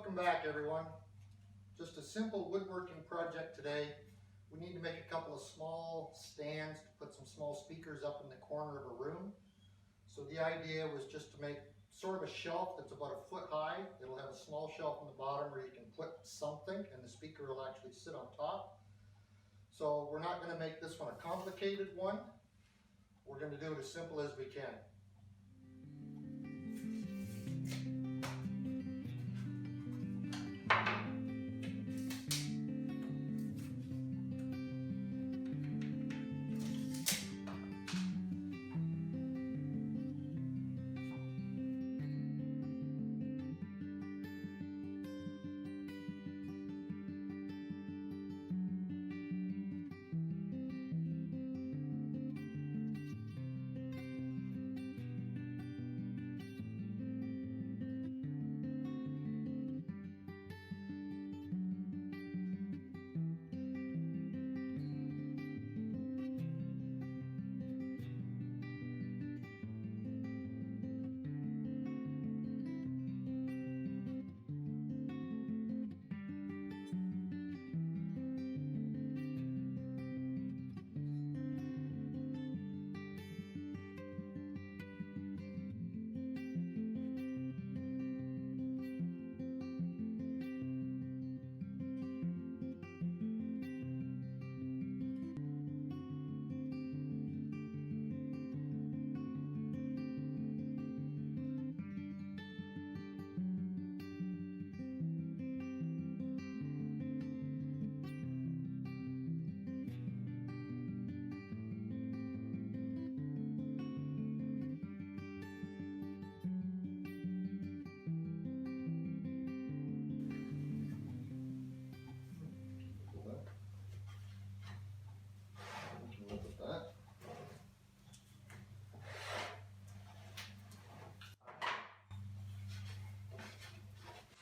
Welcome back, everyone. Just a simple woodworking project today. We need to make a couple of small stands to put some small speakers up in the corner of a room. So the idea was just to make sort of a shelf that's about a foot high. It'll have a small shelf on the bottom where you can put something and the speaker will actually sit on top. So we're not going to make this one a complicated one. We're going to do it as simple as we can.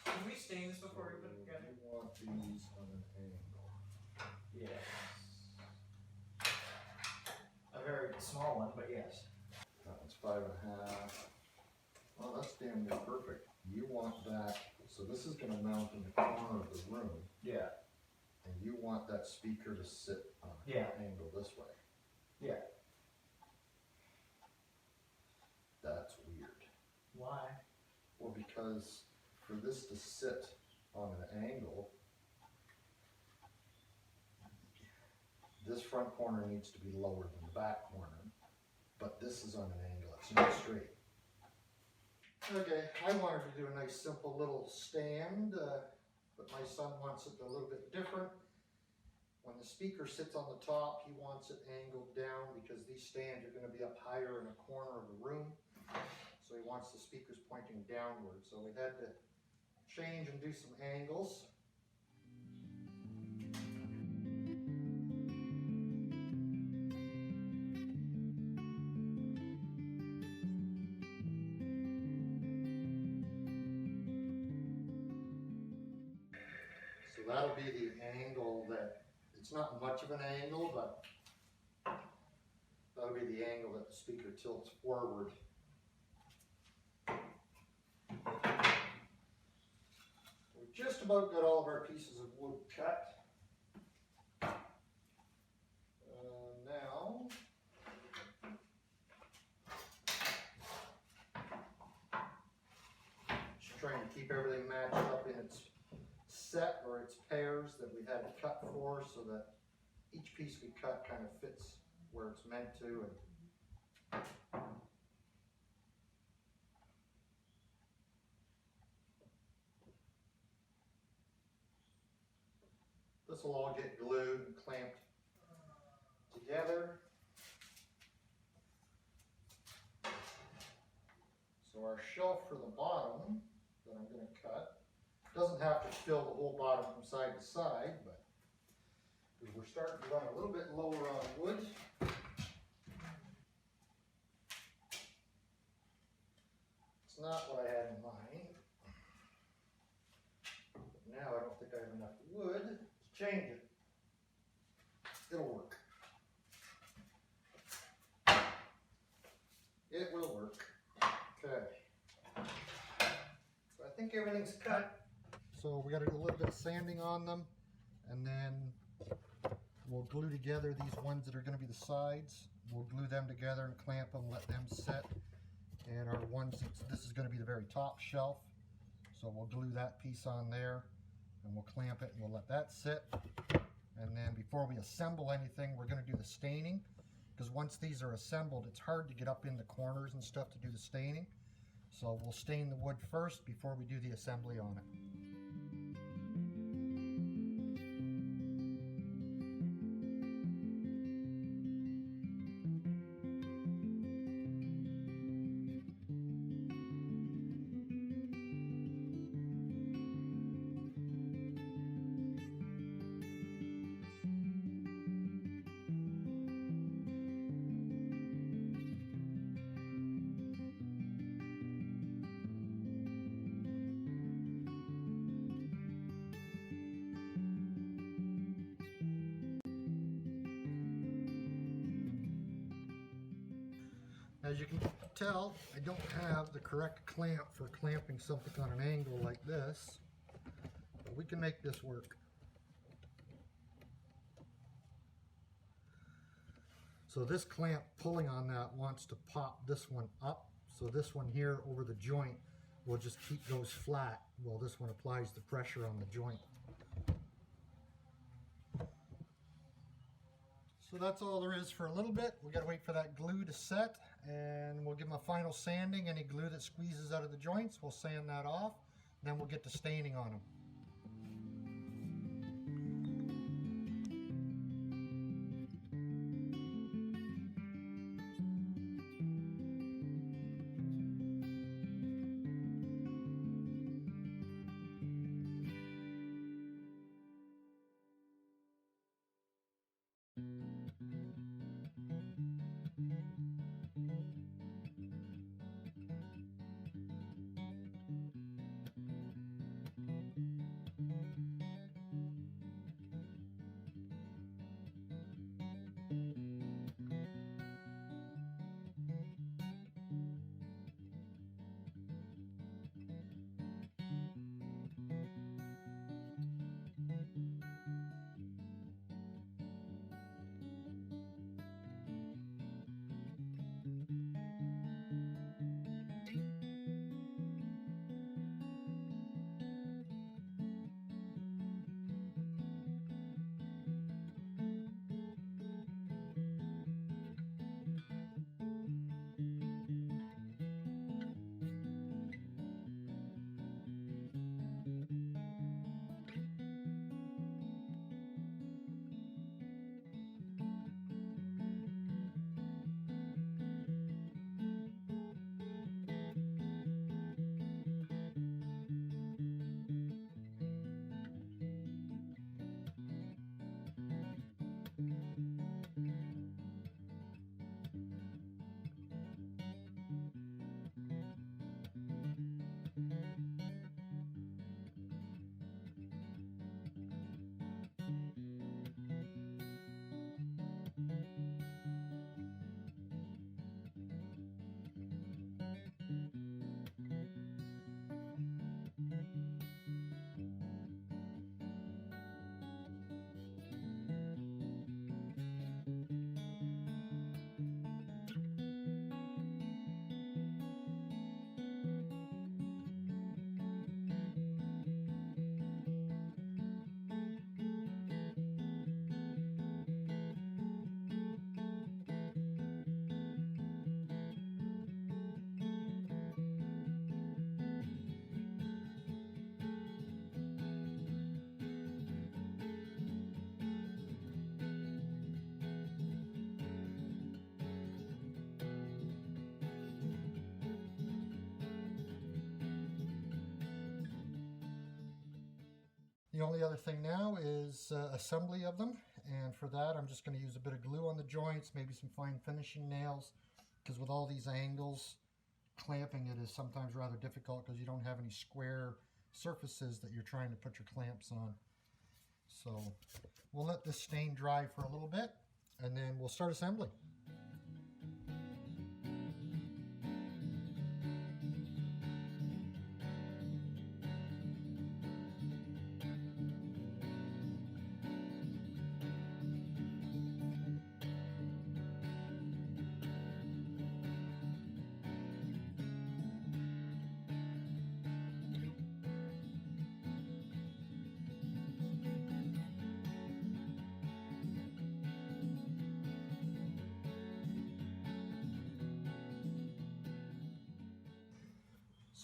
Can we stain this before we put it together? You want these on an angle. Yes. A very small one, but yes. That one's 5.5. Well, that's damn near perfect. You want that, so this is going to mount in the corner of the room, Yeah. and you want that speaker to sit on an angle this way. Yeah. That's weird. Why? Well, because for this to sit on an angle, this front corner needs to be lower than the back corner, but this is on an angle, it's not straight. Okay, I wanted to do a nice simple little stand, but my son wants it a little bit different. When the speaker sits on the top, he wants it angled down because these stands are going to be up higher in a corner of the room. So he wants the speakers pointing downward. So we had to change and do some angles. So that'll be the angle that, it's not much of an angle, but that'll be the angle that the speaker tilts forward. We just about got all of our pieces of wood cut. Now, just trying to keep everything matched up in its set or its pairs that we had to cut for, so that each piece we cut kind of fits where it's meant to. And this will all get glued and clamped together. So our shelf for the bottom that I'm going to cut doesn't have to fill the whole bottom from side to side, but because we're starting to run a little bit lower on wood. It's not what I had in mind. But now I don't think I have enough wood to change it. It'll work. It will work. Okay. So I think everything's cut. So we got to do a little bit of sanding on them, and then we'll glue together these ones that are going to be the sides. We'll glue them together and clamp them, let them set. And our ones, this is going to be the very top shelf. So we'll glue that piece on there, and we'll clamp it, and we'll let that sit. And then before we assemble anything, we're going to do the staining, because once these are assembled, it's hard to get up in the corners and stuff to do the staining. So we'll stain the wood first before we do the assembly on it. As you can tell, I don't have the correct clamp for clamping something on an angle like this, but we can make this work. So this clamp pulling on that wants to pop this one up, so this one here over the joint will just keep those flat while this one applies the pressure on the joint. So that's all there is for a little bit. We got to wait for that glue to set, and we'll give them a final sanding. Any glue that squeezes out of the joints, we'll sand that off. Then we'll get to staining on them. The only other thing now is assembly of them, and for that I'm just going to use a bit of glue on the joints, maybe some fine finishing nails, because with all these angles, clamping it is sometimes rather difficult because you don't have any square surfaces that you're trying to put your clamps on. So we'll let this stain dry for a little bit, and then we'll start assembly.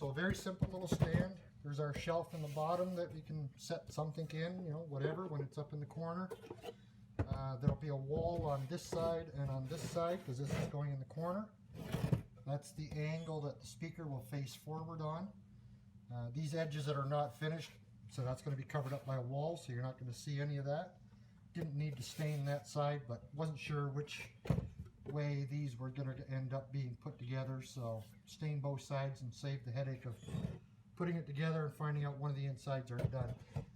So a very simple little stand. There's our shelf in the bottom that we can set something in, you know, whatever, when it's up in the corner. There'll be a wall on this side and on this side because this is going in the corner. That's the angle that the speaker will face forward on. These edges that are not finished, so that's going to be covered up by a wall, so you're not going to see any of that. Didn't need to stain that side, but wasn't sure which way these were going to end up being put together, so stain both sides and save the headache of putting it together and finding out one of the insides aren't done.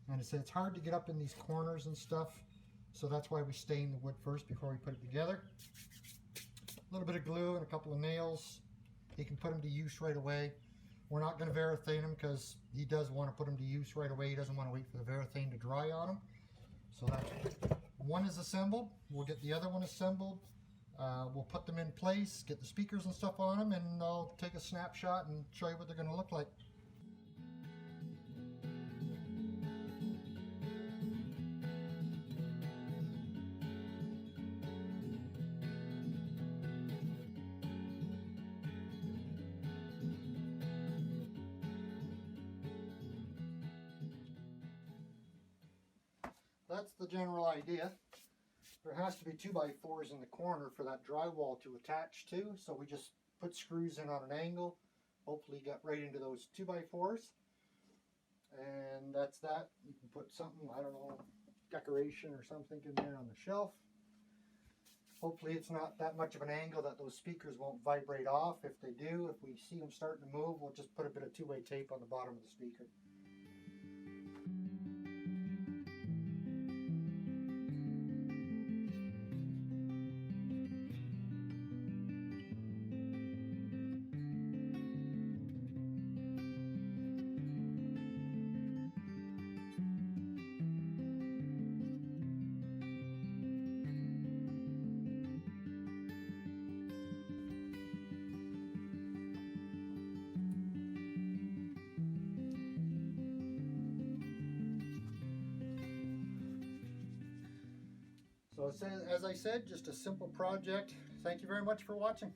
And I said it's hard to get up in these corners and stuff, so that's why we stain the wood first before we put it together. A little bit of glue and a couple of nails. He can put them to use right away. We're not going to varathane them because he does want to put them to use right away. He doesn't want to wait for the varathane to dry on them. So that's one is assembled. We'll get the other one assembled. We'll put them in place, get the speakers and stuff on them, and I'll take a snapshot and show you what they're going to look like. That's the general idea. There has to be 2x4s in the corner for that drywall to attach to, so we just put screws in on an angle, hopefully get right into those 2x4s, and that's that. You can put something, I don't know, decoration or something in there on the shelf. Hopefully it's not that much of an angle that those speakers won't vibrate off. If they do, if we see them starting to move, we'll just put a bit of two-way tape on the bottom of the speaker. So as I said, just a simple project. Thank you very much for watching.